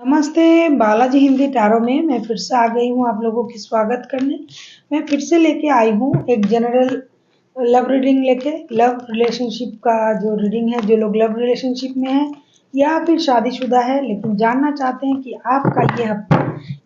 नमस्ते, बालाजी हिंदी टैरो में मैं फिर से आ गई हूँ आप लोगों की स्वागत करने। मैं फिर से लेके आई हूँ एक जनरल लव रीडिंग लेके। लव रिलेशनशिप का जो रीडिंग है, जो लोग लव रिलेशनशिप में हैं या फिर शादीशुदा है लेकिन जानना चाहते हैं कि आपका ये हफ्ता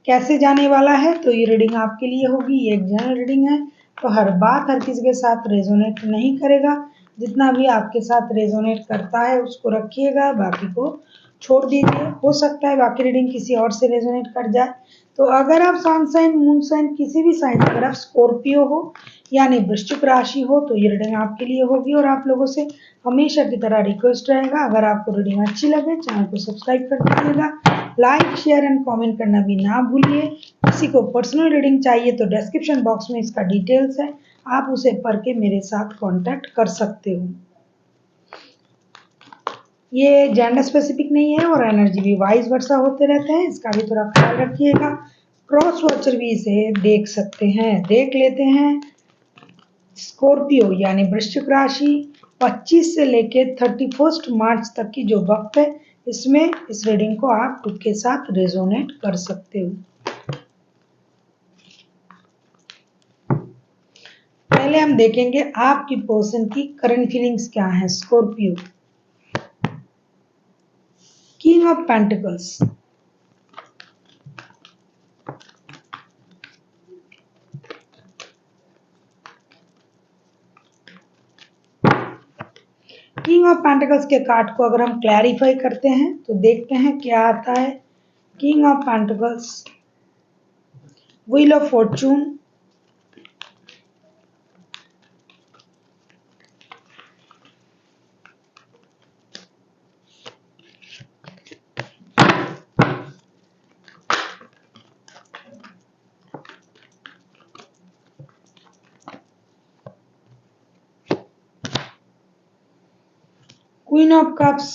कैसे जाने वाला है, तो ये रीडिंग आपके लिए होगी। ये एक जनरल रीडिंग है, तो हर बात हर किसी के साथ रेजोनेट नहीं करेगा। जितना भी आपके साथ रेजोनेट करता है उसको रखिएगा, बाकी को छोड़ दीजिए। हो सकता है बाकी रीडिंग किसी और से रेजोनेट कर जाए। तो अगर आप सन साइन, मून साइन, किसी भी साइन, अगर आप स्कॉर्पियो हो यानी वृश्चिक राशि हो, तो ये रीडिंग आपके लिए होगी। और आप लोगों से हमेशा की तरह रिक्वेस्ट रहेगा, अगर आपको रीडिंग अच्छी लगे चैनल को सब्सक्राइब कर दीजिएगा, लाइक शेयर एंड कमेंट करना भी ना भूलिए। किसी को पर्सनल रीडिंग चाहिए तो डिस्क्रिप्शन बॉक्स में इसका डिटेल्स है, आप उसे पढ़ के मेरे साथ कांटेक्ट कर सकते हो। ये जेंडर स्पेसिफिक नहीं है और एनर्जी भी वाइस वर्सा होते रहते हैं, इसका भी थोड़ा ख्याल रखिएगा। क्रॉस वॉचर भी इसे देख सकते हैं। देख लेते हैं स्कॉर्पियो यानी वृश्चिक राशि 25 से लेके 31 मार्च तक की जो वक्त है, इसमें इस रीडिंग को आप खुद के साथ रेजोनेट कर सकते हो। पहले हम देखेंगे आपकी पर्सन की करंट फीलिंग्स क्या है। Scorpio, king of pentacles, king of pentacles के कार्ड को अगर हम क्लैरिफाई करते हैं तो देखते हैं क्या आता है। King of pentacles, wheel of Fortune, queen of cups,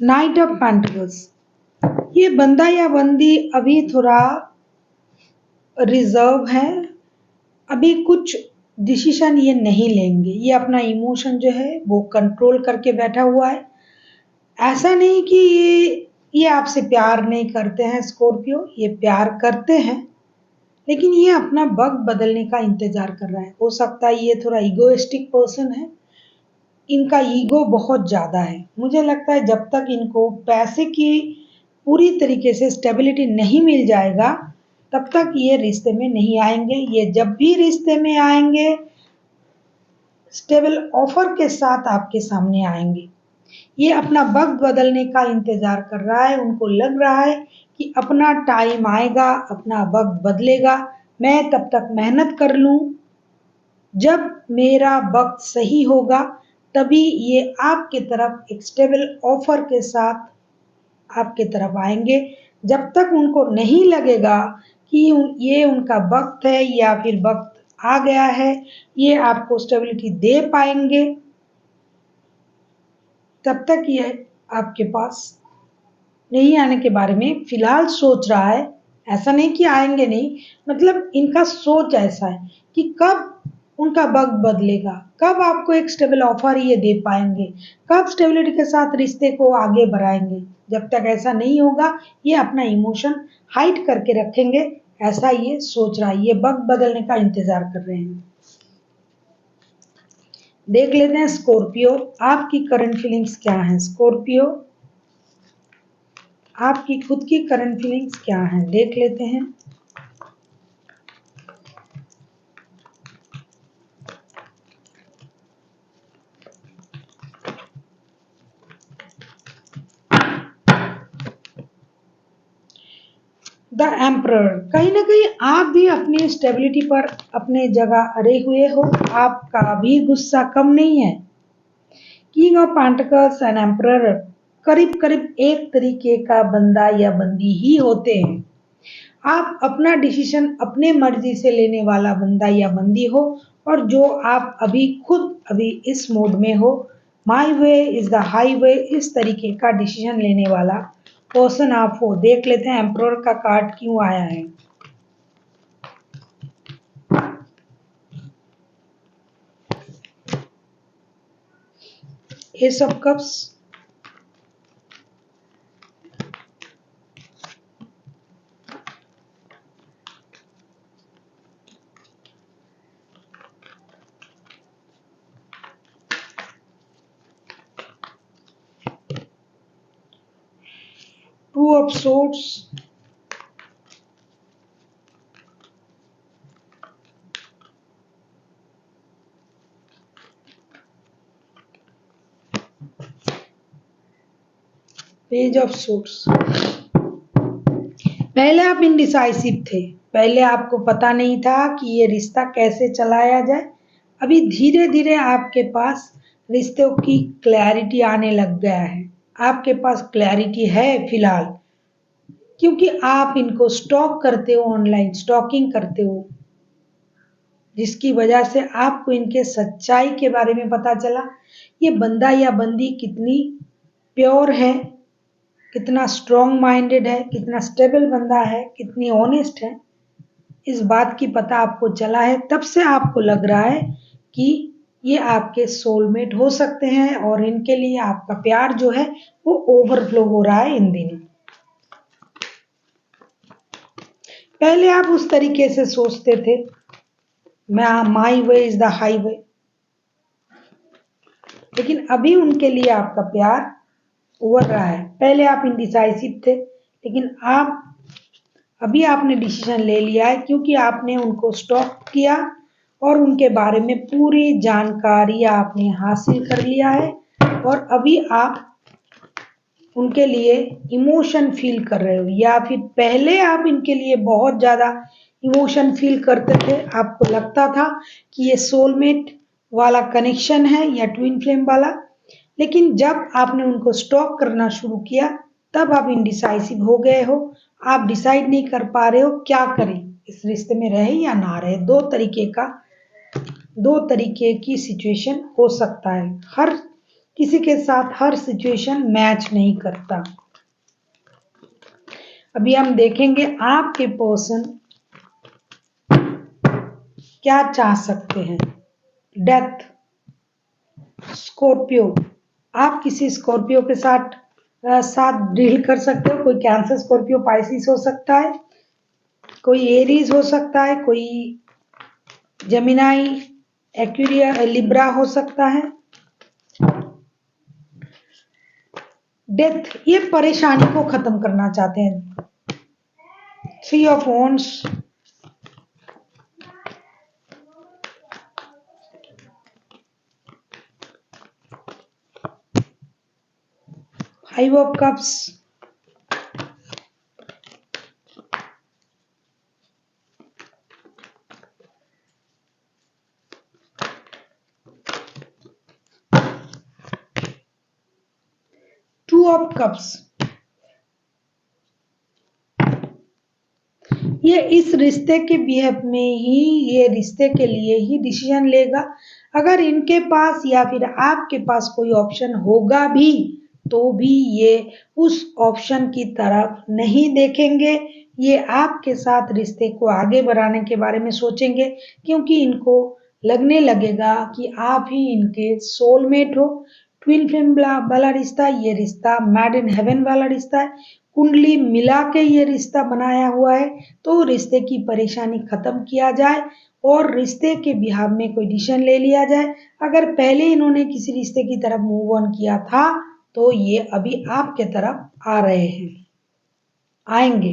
night of pentacles. ये बंदा या बंदी अभी थोड़ा रिजर्व है, अभी कुछ डिसीजन ये नहीं लेंगे। ये अपना इमोशन जो है वो कंट्रोल करके बैठा हुआ है। ऐसा नहीं कि ये आपसे प्यार नहीं करते हैं स्कॉर्पियो, ये प्यार करते हैं, लेकिन ये अपना वक्त बदलने का इंतजार कर रहा है। हो सकता है ये थोड़ा इगोइस्टिक पर्सन है, इनका ईगो बहुत ज़्यादा है। मुझे लगता है जब तक इनको पैसे की पूरी तरीके से स्टेबिलिटी नहीं मिल जाएगा तब तक ये रिश्ते में नहीं आएंगे। ये जब भी रिश्ते में आएंगे स्टेबल ऑफर के साथ आपके सामने आएंगे। ये अपना वक्त बदलने का इंतजार कर रहा है, उनको लग रहा है कि अपना टाइम आएगा, अपना वक्त बदलेगा, मैं तब तक मेहनत कर लूं, जब मेरा वक्त सही होगा तभी ये आपके तरफ एक स्टेबल ऑफर के साथ आपके तरफ आएंगे। जब तक उनको नहीं लगेगा कि ये उनका वक्त है या फिर वक्त आ गया है, ये आपको स्टेबिलिटी दे पाएंगे, तब तक ये आपके पास नहीं आने के बारे में फिलहाल सोच रहा है। ऐसा नहीं कि आएंगे नहीं, मतलब इनका सोच ऐसा है कि कब उनका वक्त बदलेगा, कब आपको एक स्टेबल ऑफर ये दे पाएंगे, कब स्टेबिलिटी के साथ रिश्ते को आगे बढ़ाएंगे। जब तक ऐसा नहीं होगा ये अपना इमोशन हाइड करके रखेंगे, ऐसा ये सोच रहा है। ये वक्त बदलने का इंतजार कर रहे हैं। देख लेते हैं स्कॉर्पियो, आपकी करंट फीलिंग्स क्या है। स्कॉर्पियो, आपकी खुद की करंट फीलिंग्स क्या है, देख लेते हैं। द एम्परर, कहीं ना कहीं आप भी अपनी स्टेबिलिटी पर अपने जगह अड़े हुए हो, आपका भी गुस्सा कम नहीं है। King of pentacles and emperor करीब करीब एक तरीके का बंदा या बंदी ही होते हैं। आप अपना डिसीजन अपने मर्जी से लेने वाला बंदा या बंदी हो, और जो आप अभी इस मोड में हो, माई वे इज द हाईवे, इस तरीके का डिसीजन लेने वाला पर्सन आप हो। देख लेते हैं एम्परर का कार्ड क्यों आया है। S of cups, two of swords, page of swords. पहले आप इनडिसाइसिव थे, पहले आपको पता नहीं था कि ये रिश्ता कैसे चलाया जाए। अभी धीरे धीरे आपके पास रिश्तों की क्लैरिटी आने लग गया है। आपके पास क्लैरिटी है फिलहाल, क्योंकि आप इनको स्टॉक करते हो, ऑनलाइन स्टॉकिंग करते हो, जिसकी वजह से आपको इनके सच्चाई के बारे में पता चला। ये बंदा या बंदी कितनी प्योर है, कितना स्ट्रॉन्ग माइंडेड है, कितना स्टेबल बंदा है, कितनी ऑनेस्ट है, इस बात की पता आपको चला है। तब से आपको लग रहा है कि ये आपके सोलमेट हो सकते हैं, और इनके लिए आपका प्यार जो है वो ओवरफ्लो हो रहा है इन दिनों। पहले आप उस तरीके से सोचते थे, माई वे इज द हाईवे, लेकिन अभी उनके लिए आपका प्यार उभर रहा है। पहले आप इनडिसाइसिव थे, लेकिन अभी आपने डिसीजन ले लिया है, क्योंकि आपने उनको स्टॉक किया और उनके बारे में पूरी जानकारी आपने हासिल कर लिया है। और अभी आप उनके लिए इमोशन फील कर रहे हो, या फिर पहले आप इनके लिए बहुत ज़्यादा इमोशन फील करते थे। आपको लगता था कि ये सोलमेट वाला कनेक्शन है या ट्विन फ्लेम वाला, लेकिन जब आपने उनको स्टॉक करना शुरू किया तब आप इनडिसाइसिव हो गए हो। आप डिसाइड नहीं कर पा रहे हो क्या करें, इस रिश्ते में रहे या ना रहे। दो तरीके की सिचुएशन हो सकता है, हर किसी के साथ हर सिचुएशन मैच नहीं करता। अभी हम देखेंगे आपके पर्सन क्या चाह सकते हैं। डेथ, स्कॉर्पियो, आप किसी स्कॉर्पियो के साथ डील कर सकते हो। कोई कैंसर, स्कॉर्पियो, पाइसिस हो सकता है, कोई एरीज हो सकता है, कोई जेमिनाई, एक्वेरिया, लिब्रा हो सकता है। डेथ, ये परेशानी को खत्म करना चाहते हैं। Three of wands, five of cups, two of cups. ये इस रिश्ते के बिहेव में ही, ये रिश्ते के लिए ही डिसीजन लेगा। अगर इनके पास या फिर आपके पास कोई ऑप्शन होगा भी, तो भी ये उस ऑप्शन की तरफ नहीं देखेंगे। ये आपके साथ रिश्ते को आगे बढ़ाने के बारे में सोचेंगे, क्योंकि इनको लगने लगेगा कि आप ही इनके सोलमेट हो। ट्विन फ्लेम वाला रिश्ता, ये रिश्ता मैड इन हेवन वाला रिश्ता है। कुंडली मिला के ये रिश्ता बनाया हुआ है। तो रिश्ते की परेशानी खत्म किया जाए और रिश्ते के बिहाव में कोई डिसीजन ले लिया जाए। अगर पहले इन्होंने किसी रिश्ते की तरफ मूव ऑन किया था, तो ये अभी आपके तरफ आ रहे हैं, आएंगे।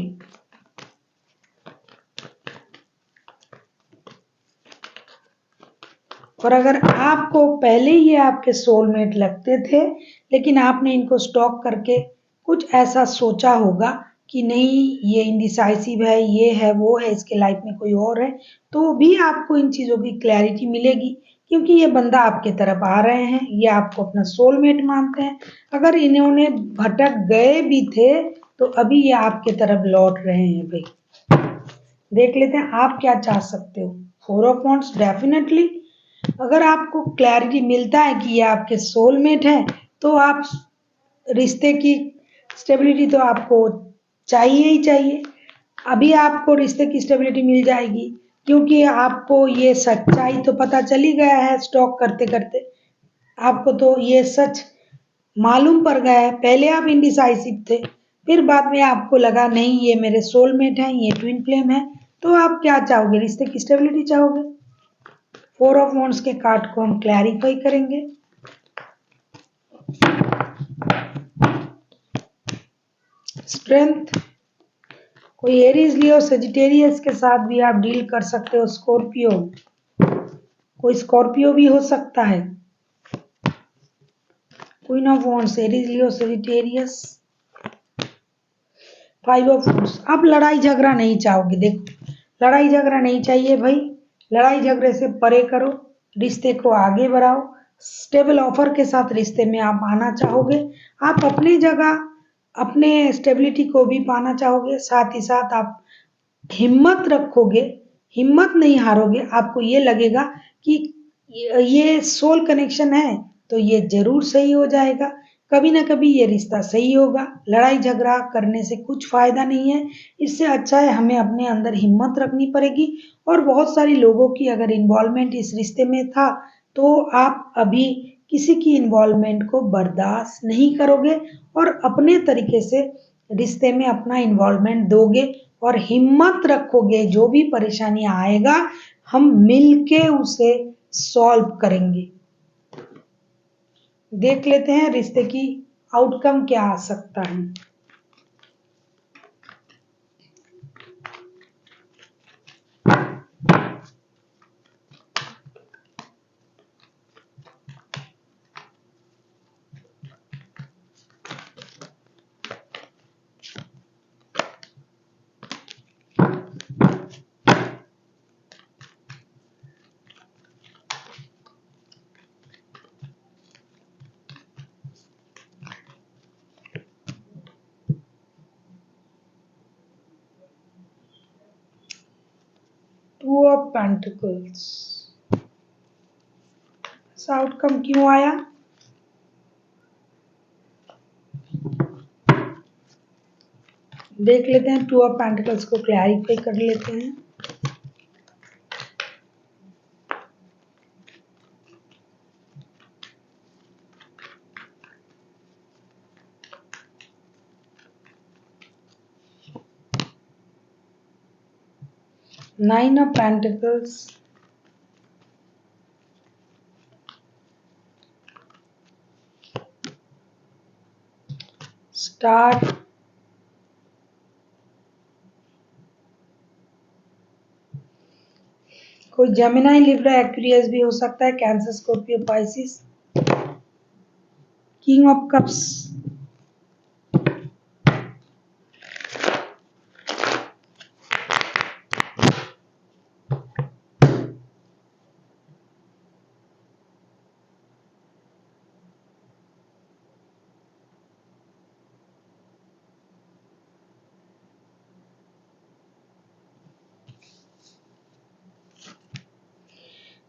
और अगर आपको पहले ये आपके सोलमेट लगते थे, लेकिन आपने इनको स्टॉक करके कुछ ऐसा सोचा होगा कि नहीं, ये इंडिसाइसिव है, ये है, वो है, इसके लाइफ में कोई और है, तो भी आपको इन चीज़ों की क्लैरिटी मिलेगी क्योंकि ये बंदा आपके तरफ आ रहे हैं, ये आपको अपना सोलमेट मानते हैं। अगर इन्होंने भटक गए भी थे तो अभी ये आपके तरफ लौट रहे हैं भाई। देख लेते हैं आप क्या चाह सकते हो। 4 ऑफ वांड्स डेफिनेटली अगर आपको क्लैरिटी मिलता है कि ये आपके सोलमेट है तो आप रिश्ते की स्टेबिलिटी तो आपको चाहिए ही चाहिए। अभी आपको रिश्ते की स्टेबिलिटी मिल जाएगी क्योंकि आपको ये सच्चाई तो पता चल ही गया है। स्टॉक करते करते आपको तो ये सच मालूम पड़ गया है। पहले आप इंडिसाइसिव थे, फिर बाद में आपको लगा नहीं ये मेरे सोलमेट हैं, ये ट्विन फ्लेम है। तो आप क्या चाहोगे, रिश्ते की स्टेबिलिटी चाहोगे। 4 ऑफ वांड्स के कार्ड को हम क्लैरिफाई करेंगे। स्ट्रेंथ, कोई एरीज लियो सेजिटेरियस के साथ भी आप डील कर सकते हो। स्कॉर्पियो, कोई स्कॉर्पियो भी हो सकता है। Queen of wands, Aries Leo Sagittarius. 5 of wands, आप लड़ाई झगड़ा नहीं चाहोगे। देखो लड़ाई झगड़ा नहीं चाहिए भाई, लड़ाई झगड़े से परे करो, रिश्ते को आगे बढ़ाओ। स्टेबल ऑफर के साथ रिश्ते में आप आना चाहोगे। आप अपनी जगह अपने स्टेबिलिटी को भी पाना चाहोगे, साथ ही साथ आप हिम्मत रखोगे, हिम्मत नहीं हारोगे। आपको ये लगेगा कि ये सोल कनेक्शन है तो ये जरूर सही हो जाएगा, कभी ना कभी ये रिश्ता सही होगा। लड़ाई झगड़ा करने से कुछ फायदा नहीं है। इससे अच्छा है हमें अपने अंदर हिम्मत रखनी पड़ेगी। और बहुत सारी लोगों की अगर इन्वॉल्वमेंट इस रिश्ते में था तो आप अभी किसी की इन्वॉल्वमेंट को बर्दाश्त नहीं करोगे और अपने तरीके से रिश्ते में अपना इन्वॉल्वमेंट दोगे और हिम्मत रखोगे। जो भी परेशानी आएगा हम मिलके उसे सॉल्व करेंगे। देख लेते हैं रिश्ते की आउटकम क्या आ सकता है। टू ऑफ पेंटिकल्स, आउटकम क्यों आया। देख लेते हैं, टू ऑफ पेंटिकल्स को क्लैरिफाई कर लेते हैं। नाइन ऑफ पेंटिकल्स, स्टार, कोई जेमिनी, लिब्रा, एक्वेरियस भी हो सकता है, cancer, Scorpio, Pisces. King of cups,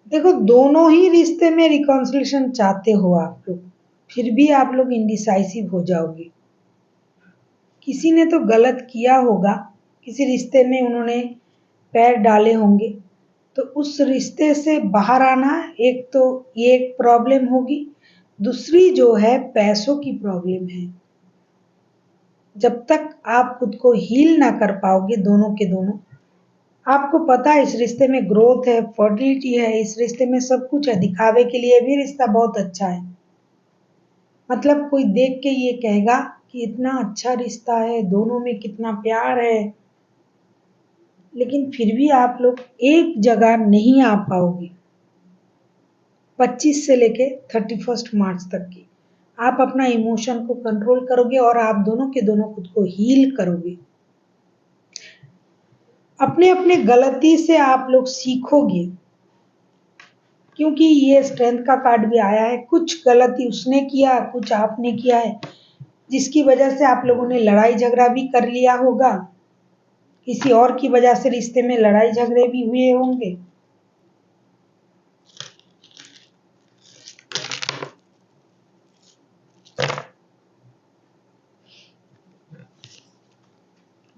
देखो दोनों ही रिश्ते में रिकॉन्सिलेशन चाहते हो आप लोग, फिर भी आप लोग इंडिसाइसिव हो जाओगे। किसी ने तो गलत किया होगा, किसी रिश्ते में उन्होंने पैर डाले होंगे, तो उस रिश्ते से बाहर आना एक तो ये एक प्रॉब्लम होगी। दूसरी जो है पैसों की प्रॉब्लम है। जब तक आप खुद को हील ना कर पाओगे दोनों के दोनों, आपको पता है इस रिश्ते में ग्रोथ है, फर्टिलिटी है, इस रिश्ते में सब कुछ है, दिखावे के लिए भी रिश्ता बहुत अच्छा है। मतलब कोई देख के ये कहेगा कि इतना अच्छा रिश्ता है, दोनों में कितना प्यार है, लेकिन फिर भी आप लोग एक जगह नहीं आ पाओगे। 25 से लेके 31 मार्च तक की आप अपना इमोशन को कंट्रोल करोगे और आप दोनों के दोनों खुद को हील करोगे। अपने अपने गलती से आप लोग सीखोगे क्योंकि ये स्ट्रेंथ का कार्ड भी आया है। कुछ गलती उसने किया, कुछ आपने किया है, जिसकी वजह से आप लोगों ने लड़ाई झगड़ा भी कर लिया होगा। किसी और की वजह से रिश्ते में लड़ाई झगड़े भी हुए होंगे।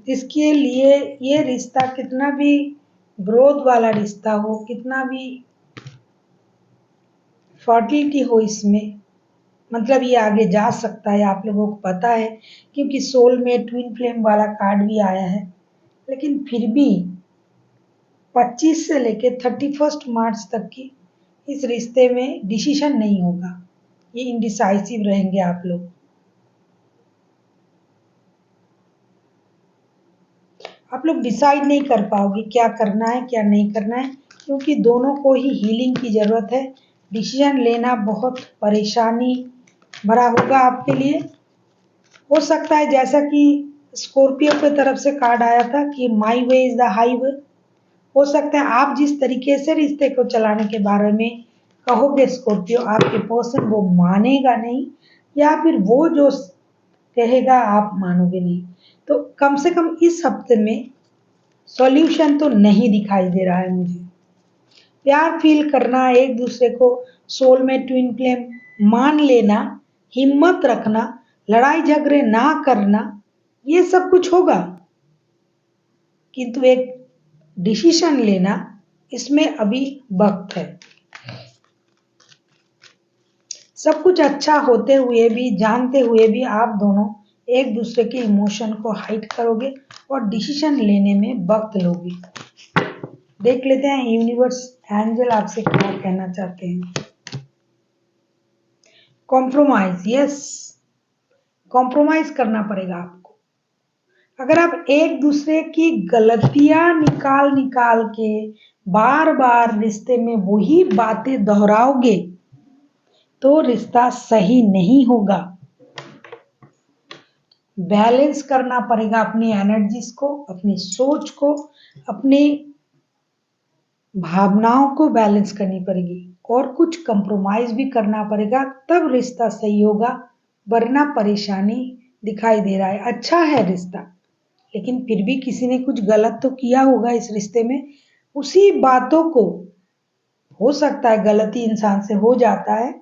जिसके लिए ये रिश्ता कितना भी ग्रोथ वाला रिश्ता हो, कितना भी फर्टिलिटी हो इसमें, मतलब ये आगे जा सकता है, आप लोगों को पता है, क्योंकि सोल में ट्विन फ्लेम वाला कार्ड भी आया है। लेकिन फिर भी 25 से लेके 31 मार्च तक की इस रिश्ते में डिसीजन नहीं होगा। ये इनडिसाइसिव रहेंगे आप लोग। आप लोग डिसाइड नहीं कर पाओगे क्या करना है क्या नहीं करना है, क्योंकि दोनों को ही हीलिंग की जरूरत है। डिसीजन लेना बहुत परेशानी भरा होगा आपके लिए। हो सकता है जैसा कि स्कॉर्पियो की तरफ से कार्ड आया था कि माई वे इज द हाईवे, हो सकता है आप जिस तरीके से रिश्ते को चलाने के बारे में कहोगे स्कॉर्पियो, आपके पर्सन वो मानेगा नहीं, या फिर वो जो कहेगा आप मानोगे नहीं। तो कम से कम इस हफ्ते में सॉल्यूशन तो नहीं दिखाई दे रहा है मुझे। प्यार फील करना, एक दूसरे को सोल में ट्विन फ्लेम मान लेना, हिम्मत रखना, लड़ाई झगड़े ना करना, ये सब कुछ होगा। किंतु एक डिसीजन लेना, इसमें अभी वक्त है। सब कुछ अच्छा होते हुए भी, जानते हुए भी आप दोनों एक दूसरे के इमोशन को हाइड करोगे और डिसीजन लेने में वक्त लोगे। देख लेते हैं यूनिवर्स एंजल आपसे क्या कहना चाहते हैं। कॉम्प्रोमाइज, यस, कॉम्प्रोमाइज करना पड़ेगा आपको। अगर आप एक दूसरे की गलतियां निकाल निकाल के बार बार रिश्ते में वही बातें दोहराओगे तो रिश्ता सही नहीं होगा। बैलेंस करना पड़ेगा अपनी एनर्जीज को, अपनी सोच को, अपनी भावनाओं को बैलेंस करनी पड़ेगी, और कुछ कंप्रोमाइज भी करना पड़ेगा, तब रिश्ता सही होगा। वरना परेशानी दिखाई दे रहा है। अच्छा है रिश्ता, लेकिन फिर भी किसी ने कुछ गलत तो किया होगा इस रिश्ते में। उसी बातों को, हो सकता है गलती इंसान से हो जाता है,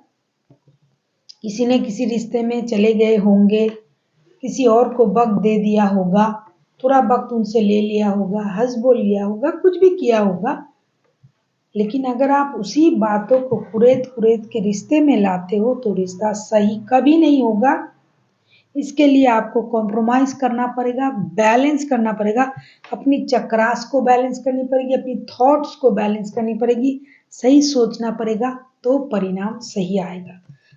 किसी ने किसी रिश्ते में चले गए होंगे, किसी और को वक्त दे दिया होगा, थोड़ा वक्त उनसे ले लिया होगा, हंस बोल लिया होगा, कुछ भी किया होगा। लेकिन अगर आप उसी बातों को कुरेद कुरेद के रिश्ते में लाते हो तो रिश्ता सही कभी नहीं होगा। इसके लिए आपको कॉम्प्रोमाइज करना पड़ेगा, बैलेंस करना पड़ेगा, अपनी चक्रास को बैलेंस करनी पड़ेगी, अपनी थॉट्स को बैलेंस करनी पड़ेगी, सही सोचना पड़ेगा, तो परिणाम सही आएगा।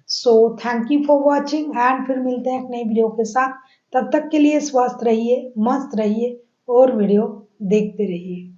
So thank you for watching, and फिर मिलते हैं एक नई वीडियो के साथ। तब तक के लिए स्वस्थ रहिए, मस्त रहिए और वीडियो देखते रहिए।